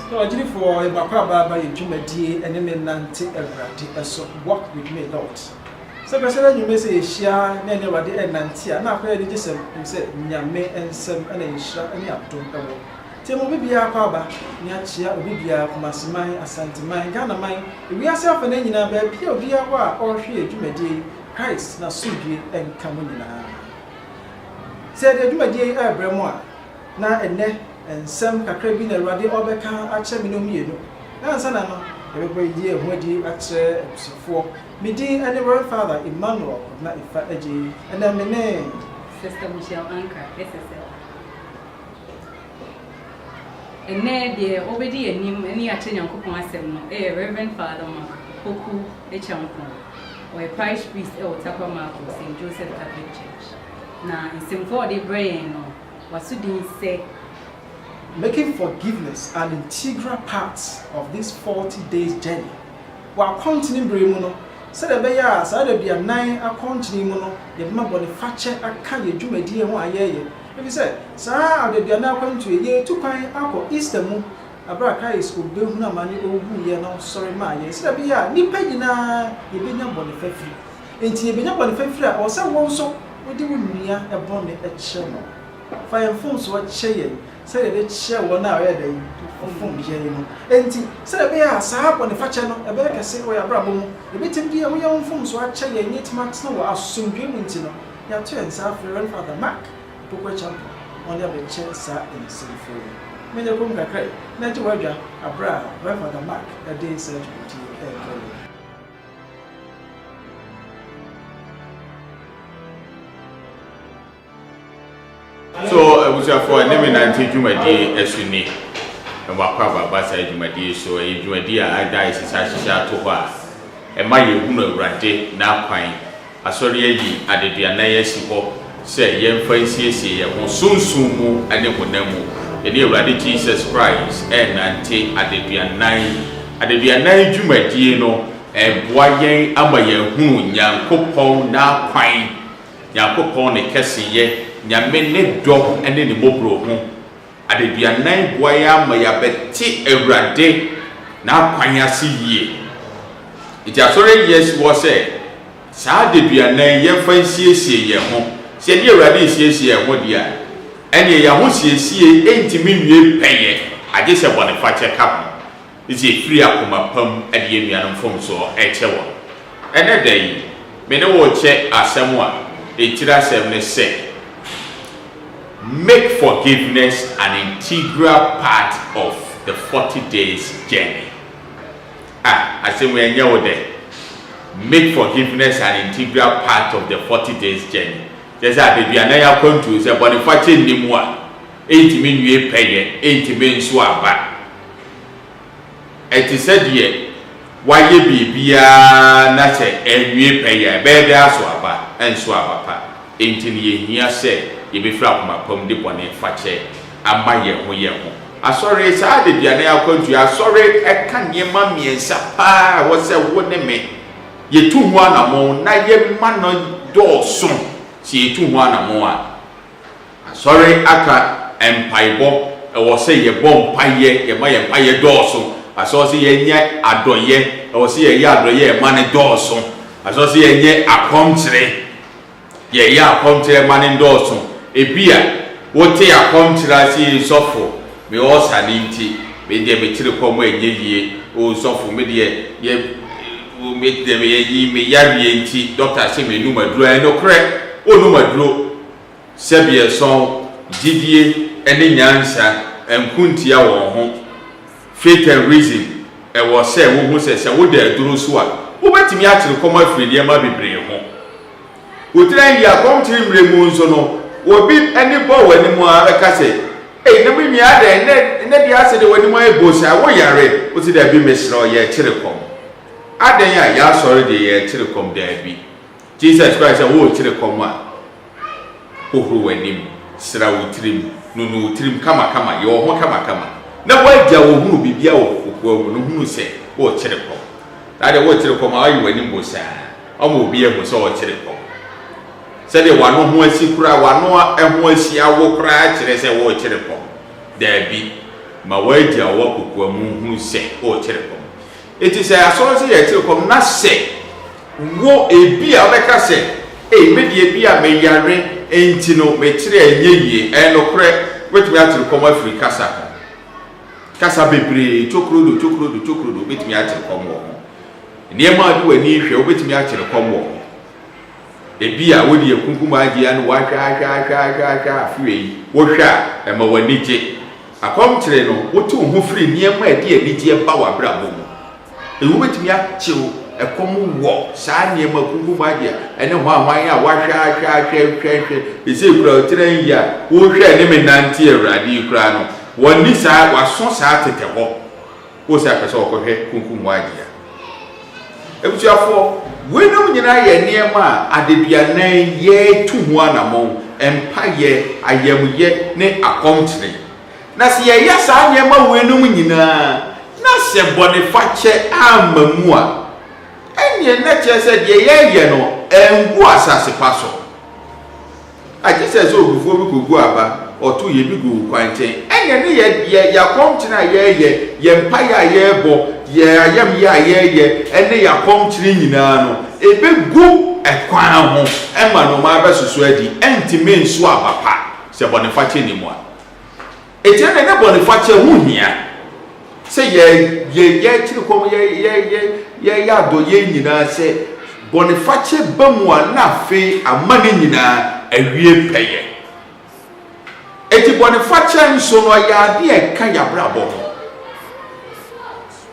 So I did for a Baba in Jumadi and then Nanti Elradi, so walk with me, Lord. So I said, you may say, Shia, Nenny, and Nanti, and I've heard it just said, Yame and some and a shot and up to Tell me, be a paba, Niachia, Bibia, Massimai, Asantimai, Ghana mine, we are self and any number, Pio Dia, or here, Jumadi, Christ, Nasuji, and Kamunina. Said the Jumadi, Abramoa, now and ne. And some Kakrabin and Radi Obeka at Cheminomino. Nansanano, every year when you at for Midi and the Royal Father Emmanuel, not if I edgy, and then my name Sister Michelle Anchor, SSL. And there, dear, already a name any attendant coupon, a Reverend Father Mark, Hoku, a champon, or a parish priest, or Tapamarco, St. Joseph Catholic Church. Now, in some 40 brain, what should you say? Making forgiveness an integral part of this 40 days journey. While continuing Bremuno, said a bear, said be a 9 a continuing mono, the mabon fatcher a can you do a dear 1 year. If you said, Sir, they are now going to a year 2 pine apple Easter moon, a braka is who build no money over here, no sorry, my yes, there be a nipagina, you be not bonny free. Ain't you be not bonny free or someone so would you near a bonny at Sherman? Fire phones what shaying. Say the share one hour a day of phone here. And say, be a sahab on the fashion, a better say, we are bravo. The bit of dear, we own phones, what chay and yet months no, I'll soon dream into no. Your turns are for Father Mac, Poker Champion, on the other chair, sat in the same phone. Many of them are great. Not Wager, a bra, Father Mac, a day search with you. So I was for a name and Jumadi as you need. And what Papa Bassa Jumadi, so a Jumadia I die since I shall to her. And my Uno Rante now pine. A sorry, I did the Anaya Sipo, say, young Francis, and soon sumu and then with them. The near Radi Jesus Christ and Ante at the Bianai at the Bianai Jumadino and Boye Amaya Hun, Yan Copon now pine. Yan Copon a Cassie. Nyamene dog and then the mobro home. At the Bianai Boya Maya Betty Erade now Panya see ye. It has already yes was said. Sa de Bianai yan fancy ye home. Said ye ready see what dear. And ye yahusi see 80 million pay. I just have one factor cap. It's a free akuma pum at the Yamian phone so a chewa. And a day, Meno check as someone. A tira 7 say. Make forgiveness an integral part of the 40 days journey. I say we are there. Make forgiveness an integral part of the 40 days journey. Just that if you are not going to say, but if I tell you more, 80 men you pay, 80 men swap back. It is said here, why you be not say, and you pay a better swap and swap back. 18 years say. You be flat my pom de bonnet fatche, and my year. I sorry, I did the annual country. I sorry, I can't ye mammy and sapa. What's a wooden me? Ye 2 1 a more, not ye man on door soon. See 2 1 a more. Sorry, I can't empire bomb, or say ye bomb pie, ye my empire door soon. I saw see ye yet, I do ye, or see a yard ye money door soon. I saw see ye yet a country. Ye ya country money door soon. A beer, what they are contrasting softful, me also ninety, may there be telecom ye, oh, softful media, ye will make them ye may yari, Doctor Simi Numa Drew, and no correct, oh, Numa Drew, Sabia song, Didier, and the answer, and Kuntia or home. Faith and reason, and was said, who says, I would dare do so. Who went to me actually come out free, dear Mabby Bray home. Would try your country removes or no. Will be any boy anymore, like I say. Hey, no, me are there, and then the answer when my boss are way, was it a be Miss Roy, Telecom? I then ya sorry, the Telecom there be. Jesus Christ, a wood Telecom one. Who went him, Sra trim, no trim, come, your home, come. Now, why Joe who be who say, oh, Telecom. That the word Telecom, are you when him was, I will be able to saw Telecom. Said the one who was secret, one more and was she our cry, say, oh, Telecom. There be ma waji awo kokwa mu hu se o kire kom eti se asoro se ye kire kom na se wo ebi a obeka se me de ebi a me yare enti no me kire enye enokre wetumi atire kom Africa kasa bebre chokrodo betumi atire kom wo niema adu ani hwe obetumi atire kom wo ebi a wodi ekunkum agye an wa hwa afiwe wo hwa ema wanije akom kire no wotu ho firi niema edi anije ba wa brabo mu ewu betumi achew ekom wo saa niema kunkum agye ene ho ahwan a wa hwa ese kura tire ya wo hwa ne menanti awrade kura no woni saa waso saa tete ho wo saa pese okohwe kunkum agye ebutuafo wenum nyina ye niema adeduanan ye tuhu anamon empa ye ayamye ne akomtire na se ye yasa niema wenum nyina na se bonifache amamu a enye na chese de ye no engu asase paso ajese so ogufo bi kogu aba otu ye bi gu kwanten enye ne ye yakomtire ye mpa ye bo ye ayam ye ene yakomtire nyina no ebe gu ekwan ho ema no ma ba susu adi entime nsu abapa se bonifache ni mo etiane ne bonifache hu hia se ye kire kom ye do ye nyina se bonifache bamu na fe amane nyina awie peye eti bonifache nso no ya de eka ya brabo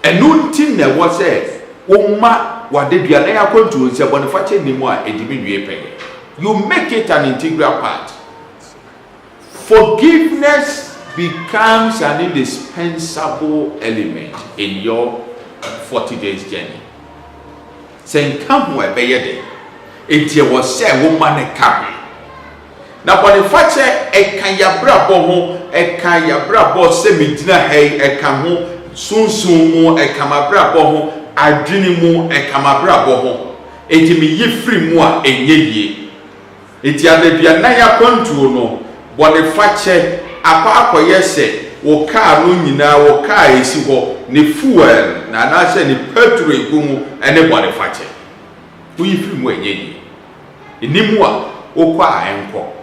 enunti ne wo se umma wadeduane yakontu se bonifache ni mo a edimi wie peye you make it an integral part. Forgiveness becomes an indispensable element in your 40 days journey. Sen come where be it was say woman a carry. Now bonifache e kan ya brabo ho e kan ya brabo se midina hey e kan ho sunsun mu e kan brabo ho adwini mu e kan brabo ho enti mi yifri mu a enye yie enti adebia na ya kontuo no bonifache akoye se wo kaa no nyina wo kaa esi ho ne fuel na na se ne petrol egumu ene bonifache wo yifri mu enye yie enimu a wo kwa enko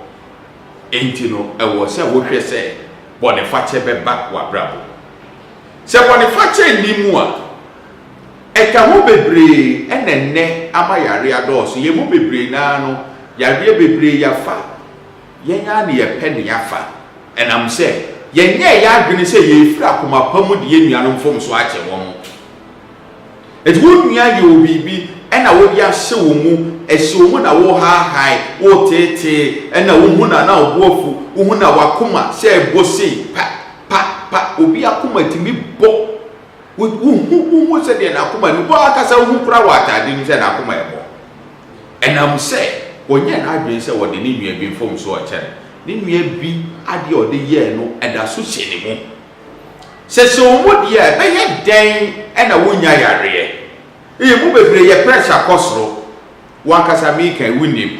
enti no ewo se wo hwe se bonifache beba wa brabo se bonifache enimu a eka ho bebre enenne ama yare adoso ye mu bebre na no yare bebre yafa yenya ne ye pe ne yafa enam se yenye ya adwene se ye fira akoma pamu de ye nuanom fom so ache won eti wo nua ye obibi ena wo bia hye wo mu ehye wo mu na wo ha wo tete ena wo hu na wo afu wo hu na wakoma se bosi pa obi akoma timi bo wo se de na akoma ni bo akasa wo kura watade ni se na akoma ebo enam se onye na adwen se wo de ni nua bi fom so ache ni nua bi ade ode ye no eda so hye ni mu se wo mu de be ye den ena wo nya yare e mu bebre ye pressure kosoro wakasa mi kan wunim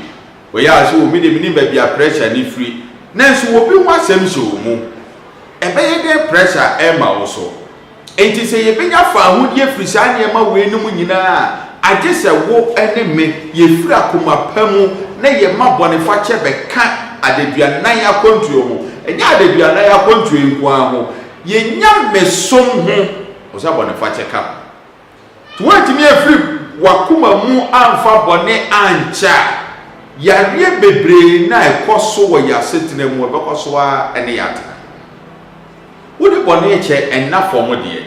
wo ya so wo mi de mi ba bia pressure ni free nanso wo bi ho asem so mu ebe ye de pressure e ma wo so enti se ye benya fa ahodie free sa ne ma we num nyina agye se wo ene me ye free akoma pamu na ye ma bonifache be ka adeduanan akontuo mu enya adeduanan akontuo nko aho ye nya mesom ho o sa bonifache ka tuwati mi free wakuma mu amfa bone ancha yare bebre na ekoso wo yasetena mu bekoso a ene yata wodi bone eche enna form de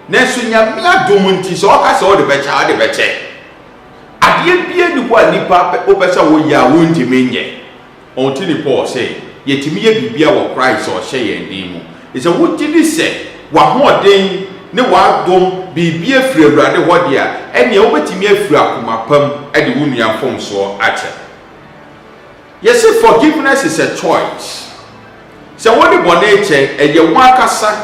nenso nyame adom nti so oka se wo de beche ade bie ni kwa nipa obesa wo ya wo ntimi nye onti ni Paul say yetimi ye bibia wo Christ o hye ye ndin mu ise wo tini se wa hoden ne wa dom bibia firi awurade ho de a ene obetimi afiri akoma pam ade wo nua fom so ache. Yes, forgiveness is a choice. So what the bone eche eye wakasa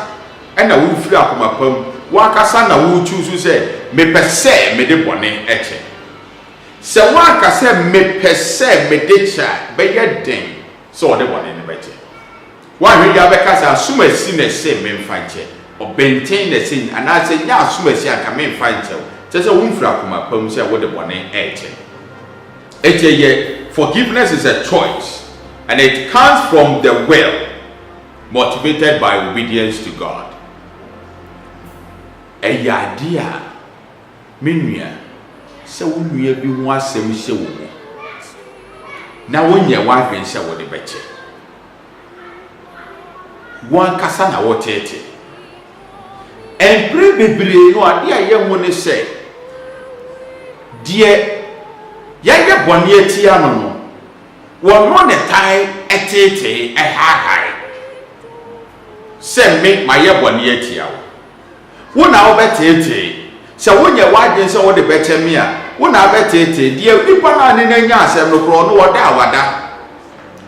na wo firi akoma pam wakasa na wo choose say me pese me de bone eche. Se wakasa me pese me de cha be ye den so the bone ne beche. One way abekasa asuma si na se memfa nche. Obenten na se anase nya asuma si aka memfa nche. Say wonfra koma pam say wo de bone eche. Forgiveness is a choice, and it comes from the will, motivated by obedience to God. Eyadia menua se wonua bi ho asem hye wo mo. Na wonye wadwen se wo de beche. Wan kasa na wo tete. Empre bebre no ade aye ho ne se die yeye bone atia no no wono ne tai etete ehahai se me maye bone atia wo na wo betete se wonye wadwen se wo de beche me a wo na betete die nipa na ne nya asem no kro no woda awada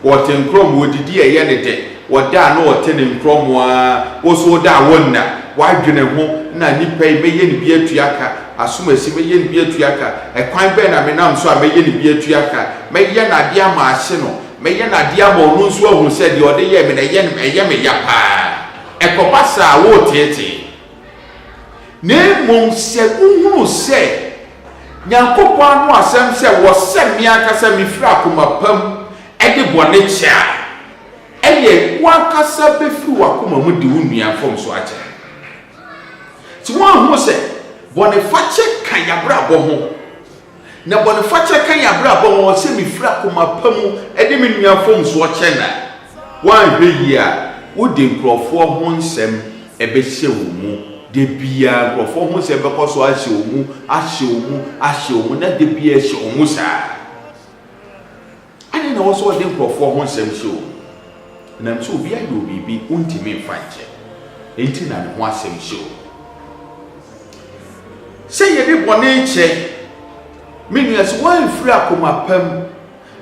wo tenkrom wodidi eye ne de woda no wote ne nkrom a wo so da wonna wadwene ho na nipa yi meye ne bi atuaka asuma si meye ne bi atuaka ekwan be na menam so a meye ne bi atuaka meye na dia ma ahye no meye na dia ma onu so ahu se de ode ye me na ye me ya pa ekopasa wo tete ne mom se uhuru se nyankopon anu asem se wo se mi akasa mi fira koma pam ede bone chia eye wakasa be firi wakoma mu de unua fom so ache ti won hu se bone fache kan yabra bo ho na bone fache kan yabra bo ho se mi fira koma pam ede mi nua fom so ache na wan hwe yi a wo de nkrofo ho nsem ebe hye wo mu de bia nkrofo ho se be koso ahye wo mu na de bia hye wo mu sa ani na wo so de nkrofo ho nsem hye wo na mso bia yo bibi untimi mfanche enti na ho asem hye wo se ye de bone che menuas wan firi akoma pam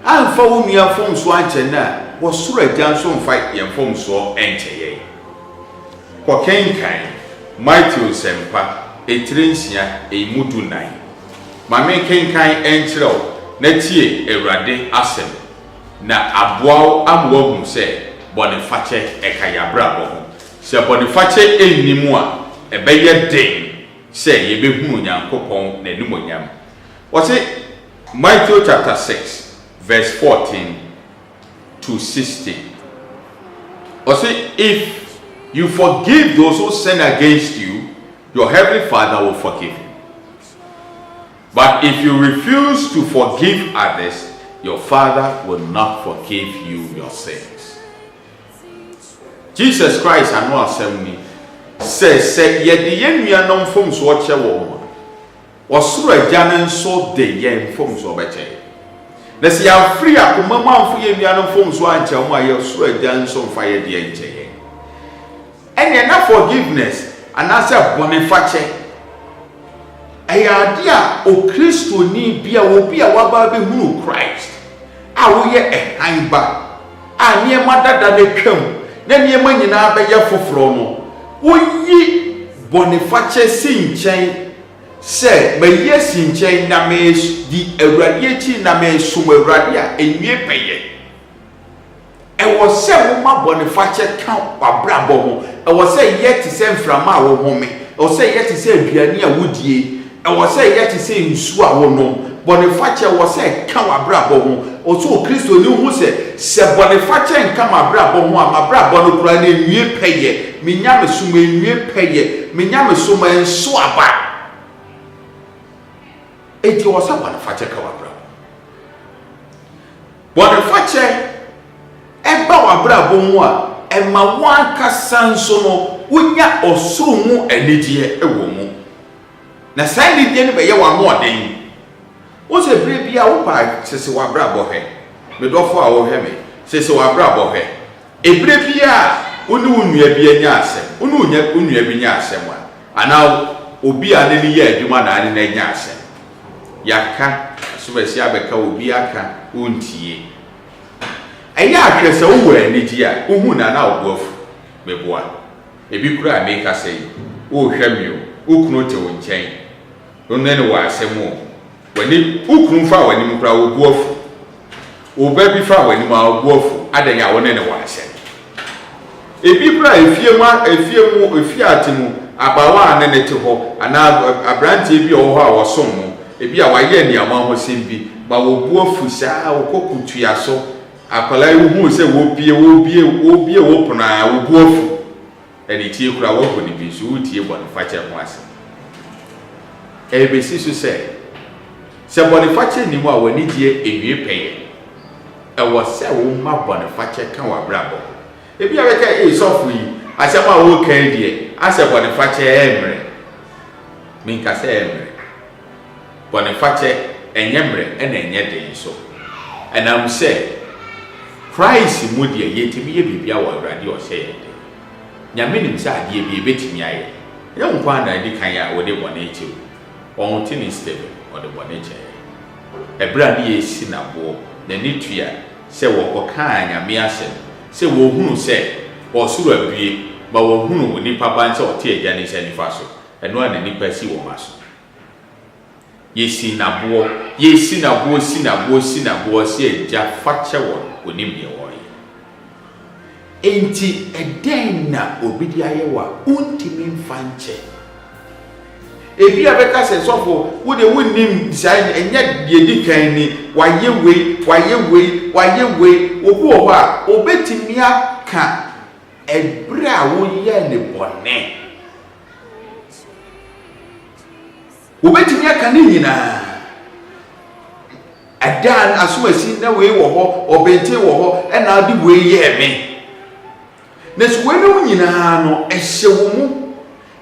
amfa wo nua fom so anche na wo soro agyan so mfa ye fom so enche ye ko kenkan Matthew sempa etrensia emudu nai mame kenkan enchrew na tie Awurade asem na aboa amwo hu se boniface ekayabra bo se boniface ennimu a ebeye den se yebehu Nyankopon na enumonyam. What's it? Matthew chapter 6 verse 14 to 16. What's it? If you forgive those who sin against you, your heavenly Father will forgive you. But if you refuse to forgive others, your Father will not forgive you your sins. Jesus Christ anu asem ni says yede yenua no mfom so oche wo osoro agya nso de yen mfom so obeche na se ya free akoma manfo yenua no mfom so anche mo aye osoro agya nso mfa ye de enche yen ene na forgiveness anase boniface ayade o Kristo ni bia obi a waba be hunu Christ a wo ye ehanba a niema dada de twam na niema nyina be ye foforo no wo yi boniface sinchen se me ye sinchen na me di Awurade echi na me som Awurade a enwie peye e wo se wo ma boniface kan wabrabo ho e wo se ye ti se mframa wo home e wo se ye ti se aduane a wodie e wo se ye ti se nsu a wo no boniface wo se kan wabrabo ho o so Kristo ni hu se boniface nkan wabrabo ho a mabrabo no kura na enwie peye minyame suma enwie peye minyame suma enso aba eti wo se boniface kan wabrabo boniface eba wabrabo ho a ema wan kasanso no wonya osuru mu anidie ewo mu na sai lidie ne be ye wa mo oden wo se bre bia wo pa sese wabrabo he me dofo a wo he me sese wabrabo he ebre bia woni wonua bia nya asem woni wonua bi nya asem ana obi a ne ye adwuma na ne nya asem yaka so be sia beka obi aka wontie eya ahwese wo anigi a ohu na obuafu meboa ebi kura make say wo hwamio okunu te wo nchen onne ne wa asemo wani okunu fa wani mu kura obuafu oba bi fa wani ma obuafu adanya wonne ne wa asem ebi kura efie atimu abawa na nete ho ana abrante bi o ho a wosom mo ebi a waye niama ho sembi ba wo bu afusa okokutua so akwala hu se wo bie wo pona wo bu afu eni tie kura wo ko ni bi so tie Boniface ho ase ebesi so se Boniface ni mo a wani die ewie peye e wo se wo ma Boniface kan wa brabo ebi a beka sofu yi asema wo kan die ase Boniface emre minka se emre Boniface enyemre ena enye den so enam se Christ mu die yetimi ye bibia wo awrade o se ye nyame nim se ade bi ebetimi aye ye nkwa na di kan ya wo de bone echi on tini step o de bone echi ebra ni esi na bo na ni tua se wo koka nyame asem se wo hunu se wo suru abie ba wo hunu nipa ban se o tie agya ni se nifa so eno na nipa si wo maso yesi na bo se agya fache wo onim ye wo enti eden na obidi aye wa untimi mfanche ebi abeka se sofo wo de wonnim design enye de di kan ni waye we obu ho a obetimi aka ebra wo ye ne bone obetimi aka ni nyina adan aso asi na we wo ho obente wo ho ena adi we ye me na so we no nyina no ehye wo mu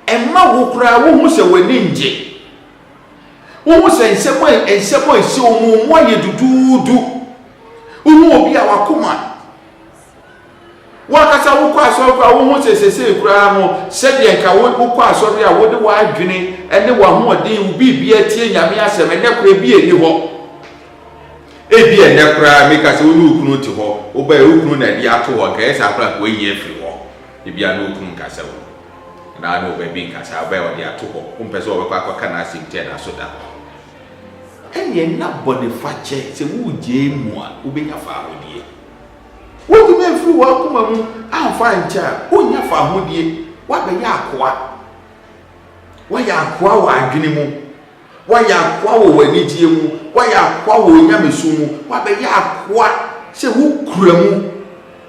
emma wo kura wo hu se wani nje wo hu se ensemo esi wo mu aye dududu wo obi a wakoma wakasa wo kwa so kwa wo hu se kura no se de nka wo kwa so a wo de wa adwene ene wa hu odin wo bibia tie nyame asem ene kura bi eni ho ebi ene kura meka se wo nu kunu ti ho wo ba ekunu na di ato ho ka esa kura ko yi afiri ho ebi anu kunu kasa wo na no be bin kasa ba wo di ato ho umpese wo kwa kwa na asimte na so da enye na Boniface se wo je mu a wo benya fa ahodie wo di me firi wo akoma mu amfa ncha wo nya fa ahodie wa be ya akoa wa ya akoa wa adwene mu wa ya akoa wo wani die mu wa ya akoa wo nyamesu mu wa be ya akoa se wo kura mu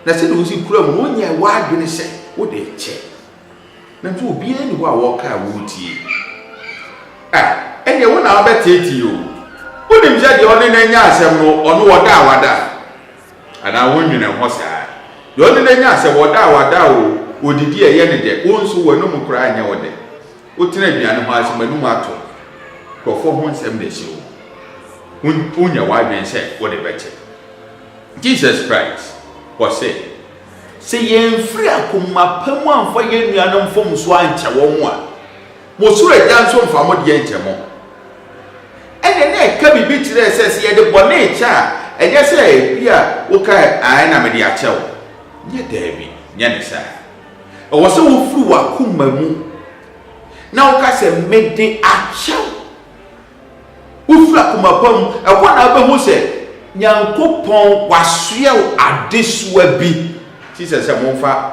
na se wo si kura mu wo nya wa adwene se wo de che na nti obi ani ho a wo ka wo tie enye wo na obeteti o wonim je de one na nya asem no ono woda awada ana wonwene ho saa de one na nya asem woda awada o odidi eye ne de wo nso wo no mu kura anya wode wo tena biane ho asem anu ato kofo ho nsem de hye o unya wa ben se wo de beche Jesus Christ was say yen free akoma pamu amfa yen nuanom fom so anche wo mu a mo suro agya nso mfa mo de enche mo ene na ka bibi kire se ye de bone cha enye se bia wo ka ai na me de ache wo nye dabi nye ne sa wo se wo furu akoma mu na wo ka se me de ache wo furu akoma pamu e ko na ba mu se nyankopon wasoe adesuwa bi Jesus said monfa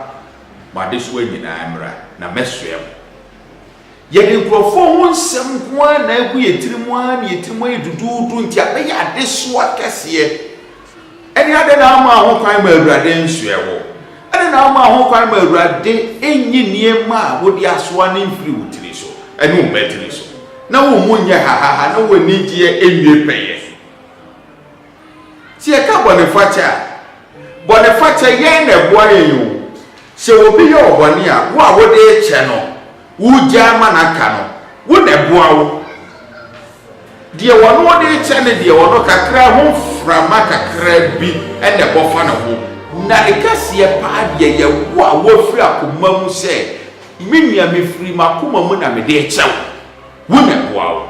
madesuwa nyina amra na mesoe ye nkrofo ho nsem kwa na egu yetirimu an yetirimu edududu nti abe ya adesuwa kese eni ade na ama ho kwan ma awurade nsoe wo ade na ama ho kwan ma awurade enyi niema wo di asoa ne mfiri wutiri so eni wo betiri so na wo munye ha na wo nijie enwie peye si e ka Boniface yen na boa yen se obi ye obone a wo a wo de che no wo jama na ka no wo na boa wo de wono wo de che ne de wono kakra ho frama kakra bi ene bofa na ho na ekase pa de ye wo a wo firi akoma mu se menua me firi makoma mu na me de che wo na boa wo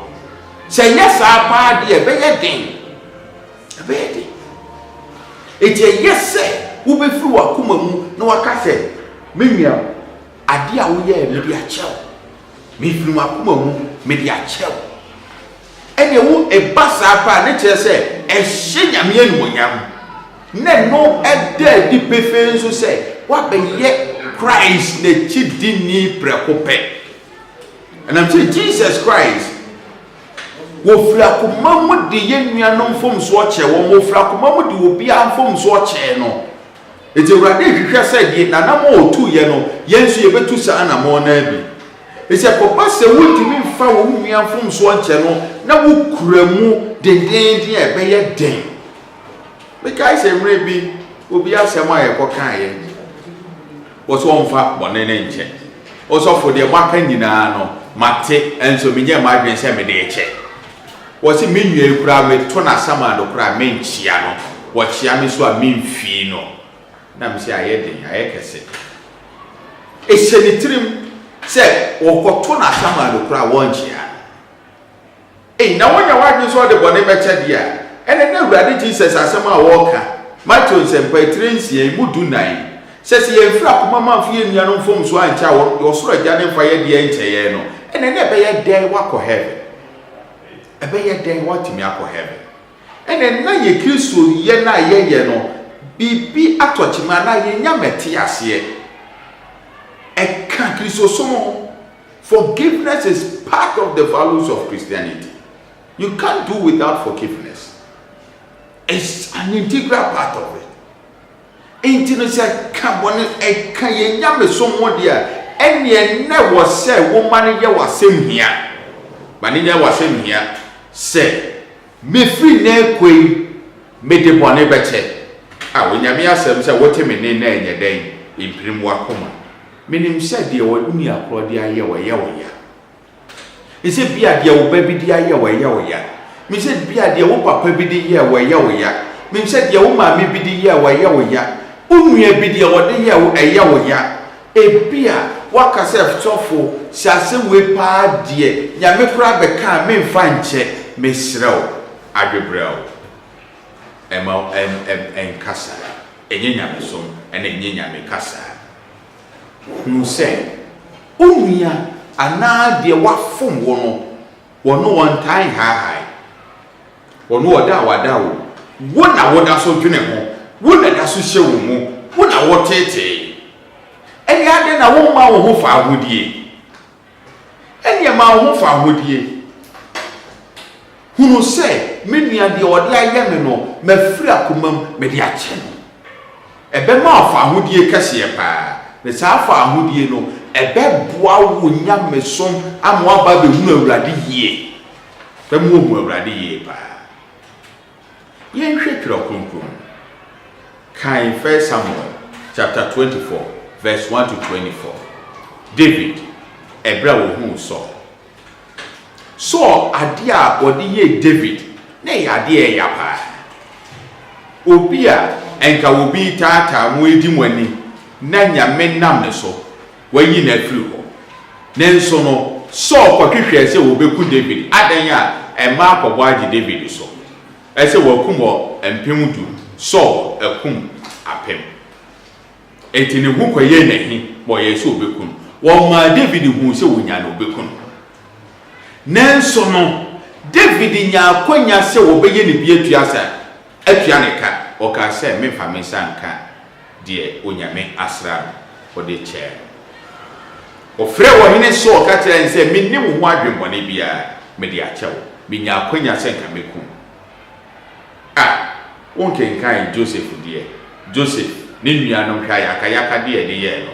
se yesa pa de be ye den eje yese wo be firi wakoma mu na waka se menua ade a wo ye me de achew me firi wakoma mu me de achew ene wo ebasa pa ne kire se ehye nyame anuonyam ne no eda di pefe nso se wa be ye Christ ne chidini prekope. And I'm saying Jesus Christ wo frakuma mu de yenuanom fom so oche wo frakuma mu de obi amfom so oche no eti urade hwehwe said na na mo otu ye no yensu ye betu sa na mo na bi esi akopa se wotimi mfa wo nuamfom so oche no na wo kuramu dendendin e be ye den because emre bi obi asem aye kokan ye wo so mfa bone ne nche wo so fo de maka nyina no mate enso menye ma adwen se me de eche wo se menua ekura me to na sama do kura menchia no wo chia me so a menfi no na me se aye den aye kese esenitrim se wo koto na sama do kura wo nchia na wonya wadwen so de bone beche dia ene na urade Jesus asema wo ka Matthew sempa 3 mu dunan sese ye mfra kuma manfie nuanom fom so ancha wo soro agya ne fa ye de encheye no ene na be ye den wako heaven ebe ye den watimi akọ heaven ene na ye Kristo ye na ye no bibi atochima na ye nyamete ase e ka Kristo somo. Forgiveness is part of the values of Christianity. You can't do without forgiveness. It's an integral part of it. Intino say carbon e kan ye nyame somo dia ene na wo say woman ye wasem hia mani ye wasem hia say me free na kwei me de bone beche a wo nyame asem say wote me ne na enye den imprim wakoma menim say de wo uni akro de aye wo ye wo ya ise bia de wo ba bi de aye wo ye wo ya me say bia de wo papa bi de ye wo ye wo ya me say de wo ma me bi de ye wo ye wo ya unua bi de wo de ye wo eye wo ya ebia wakasef sofo siase we pa de nyame kura be kan me mfa nche mesrew adwebrew ema kasa enye nyame som ene enye nyame kasa nu se unua ana de wafom wono won tan ha wono oda wo na woda so dwene ho wo na da so hye wo mu wo na wo tete eni ade na wo ma wo ho fa ahodie eni ma wo ho fa ahodie hunu se menua de ode aye me no mafiri akomam me de ache no ebe ma fa ahodie kase pa me sa fa ahodie no ebe boa wo nyame som amwa ba be hunu awurade yie be mo hu awurade yie pa yen hwe tro konkron kai 1 Samuel chapter 24 verse 1 to 24. David ebra wo hu so ade a odi ye David na ya ade e ya pa obi a enka obi tata mu edi mu ani na nyame nam ne so wayi na afiri ho nenso no so kwahwehwe se obeku David adan a ema akobo agi David so ese wakum o empem du so akum apem eti ne hu kwaye na hi bo ye so obekun wo ma David hu se wonya na obekun nenso no David nya akonya se wo beye ne bi atua ne ka o ka se me fa me sanka de onyame asra o de che o frɛ wo hene so ka tire se me ne wo adwembone bia me de achewo me nya akonya se nka meku wonke kan Joseph ne nuanom hwa yaka de ye no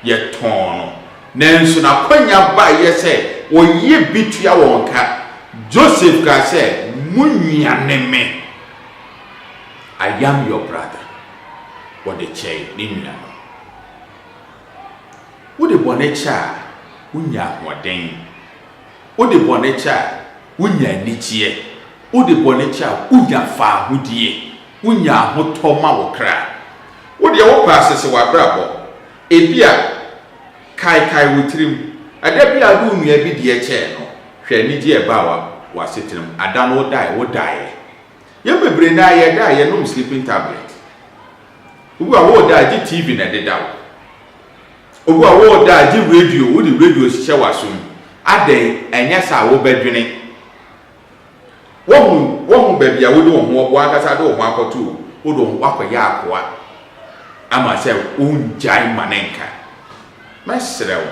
ye ton no nenso na kwanya ba ye se oye bitua wonka Joseph ka se munuane me I am your brother what the chain ni nuanom wo de bone cha unya hoden wo de bone cha unya nichie wo de bone cha unya fa hudie unya hotoma wo kra wo de wo pass se wa brabo ebia kai wutirim adabia du nua bi de che no hwe ni je ba wa setirim adan wo dai ye bebre na ye dai ye no sleeping tablet ubu a wo dai ji TV na de dawo ubu a wo dai ji radio wo di radio hye wasum adan enya sa wo badwene wo ba bia wo de wo akasa de wo akoto wo do wo akoya akoa ama se unjai manenka mesrɛ wo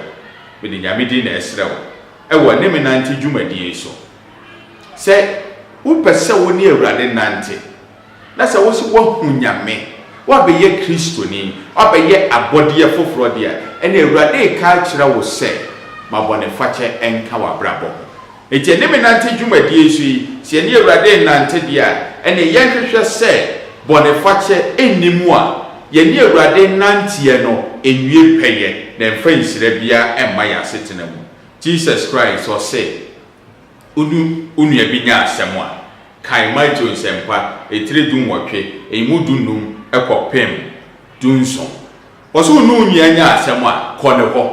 mede nyame din na ɛsrɛ wo ɛwɔ ne me nante dwumadie so sɛ wopɛ sɛ wo ne Awurade nante na sɛ wo so woahu nyame wabɛyɛ kristoni wabɛyɛ abɔdeɛ foforɔ deɛ ɛne Awurade ka kyerɛ wo sɛ mabɔne fakyɛ ɛnka w'abrabɔ ho enti ne me nante dwumadie so yi sɛ ne Awurade nante deɛ ɛne yɛnhwehwɛ sɛ bɔne fakyɛ ɛnnimu a yɛne Awurade nanteɛ no enwie pɛyɛ na mfa nsira bia ɛmma yɛ asetena mu Jesus Christ ɔsɛ unua bi nya asɛm a kan Matthew nsɛmpa etire dum wɔtwe emu dunum ɛkɔpem dunson ɔsɛ unua nya asɛm a kɔ ne hɔ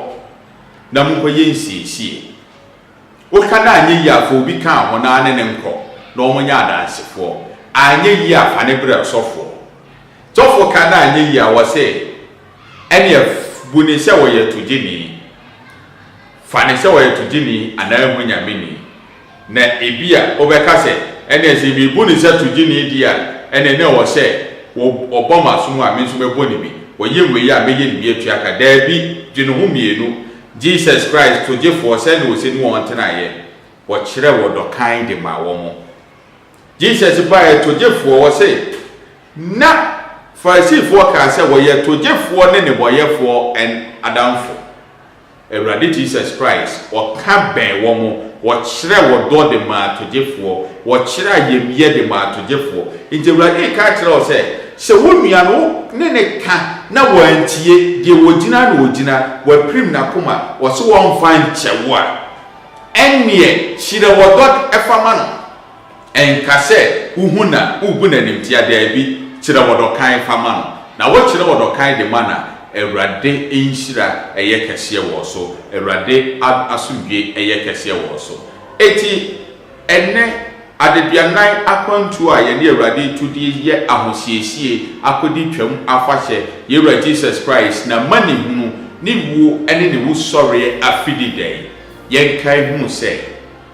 na monkɔ yɛ nsiesie woka na anye yi afɔ obi ka ho na ne nkɔ na ɔmo nya adansefoɔ anye yi afa ne brɛ sɔfoɔ sɔfoɔ ka na anye yi a wɔsɛ ɛne bu ne sɛ wɔyɛ togyeni fa ne sɛ wɔyɛ togyeni anaa ho nyameni na ebi a wɔbɛka sɛ ɛne sɛ bi bu ne sɛ togyeni di a ɛne ne wɔ sɛ wɔbɔ masom a me nso bɛbɔ ne bi wɔyɛ wei a mɛyɛ ne bi atua ka daabi dwene ho mmienu Jesus Christ togyefoɔ sɛ ne wɔsɛ ne wɔn tenaeɛ wɔkyerɛ wɔ dɔkan de ma wɔn Jesus baeɛ togyefoɔ wɔ sɛ na Farisifoɔ ka sɛ wɔyɛ togyefoɔ ne nebɔyɛfoɔ ɛn adamfo Awurade Jesus Christ ɔka bɛn wɔn wɔkyerɛ wɔ dɔ de ma togyefoɔ wɔkyerɛ ayɛmiyɛ de ma togyefoɔ nti Awurade ka kyerɛ wɔ sɛ wo nua no ne ne ka na wɔantie deɛ wɔgyina na wɔgyina wɔapirim n'akoma wɔse wɔmfa nkyɛwo a ɛnneɛ kyerɛ wɔ dɔ ɛfama no ɛnka sɛ wohu na wobu n'animtia daabi kyerɛ wɔdɔkan fama no na wɔkyerɛ wɔdɔkan de ma na Awurade nhyira ɛyɛ kɛseɛ wɔ so Awurade asomdwe ɛyɛ kɛseɛ wɔ so eti ɛnɛ adeduanan akwantu a yɛne Awurade tudi yɛ ahosiesie akodi twam afahyɛ yɛwura Jesus Christ na mani hunu ne wuo ɛne ne wusɔre afidi dɛn yɛnkae hu sɛ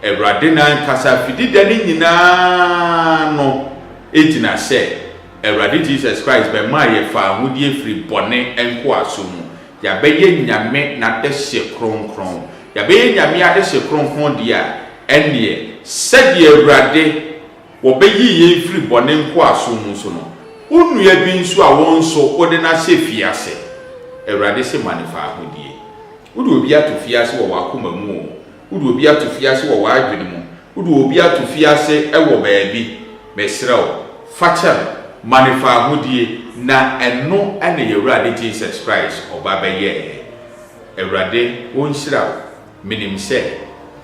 Awurade nan kasa afidi dɛn nyinaa no egyina sɛ Awurade Jesus Christ bɛ ma yɛ fa ahodie firi bɔne enko aso mu yɛbɛyɛ nyame na de hyɛ kronkron yɛbɛyɛ nyame ade hyɛ kronkron deɛ ɛnneɛ sɛdeɛ Awurade wɔbɛyi yɛn firi bɔne enko aso mu so no onua bi nso a wɔn nso wɔde na hyɛ fiase Awurade sɛ ma ne fa ahodie wode obi ato fiase wɔ wakoma mu o wode obi ato fiase wɔ wadwene mu wode obi ato fiase ɛwɔ baabi mesrɛ wo fakyɛ manifa ahodie na ɛno ɛne Awurade Jesus Christ ɔba bɛyɛ Awurade wonhyira wo menim sɛ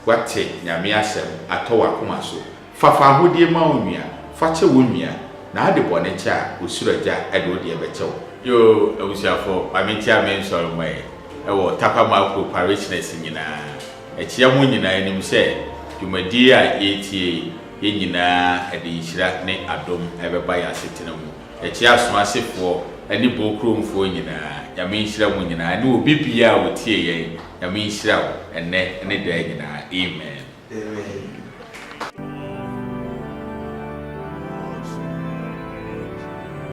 wate nyame asɛm atɔ wakoma so fafa ahodie ma wo nua fakyɛ wo nua na ade bɔne kyɛ a osuro agya ɛde wo deɛ bɛkyɛ wo yo abusuafo mametia me nsɔre mɔ ɛwɔ Takwamako parishness nyinaa ɛkyia mo nyinaa anim sɛ dwumadie a yɛtie yɛn nyinaa ɛde nhyira ne adom ɛbɛba yɛ asetena mu ɛkyia asomasefoɔ ɛne bokromfoɔ nyinaa nyame nhyira mu nyinaa ne obi bia a wɔtie yɛn nyame nhyira wo ɛnɛ ne da nyinaa amen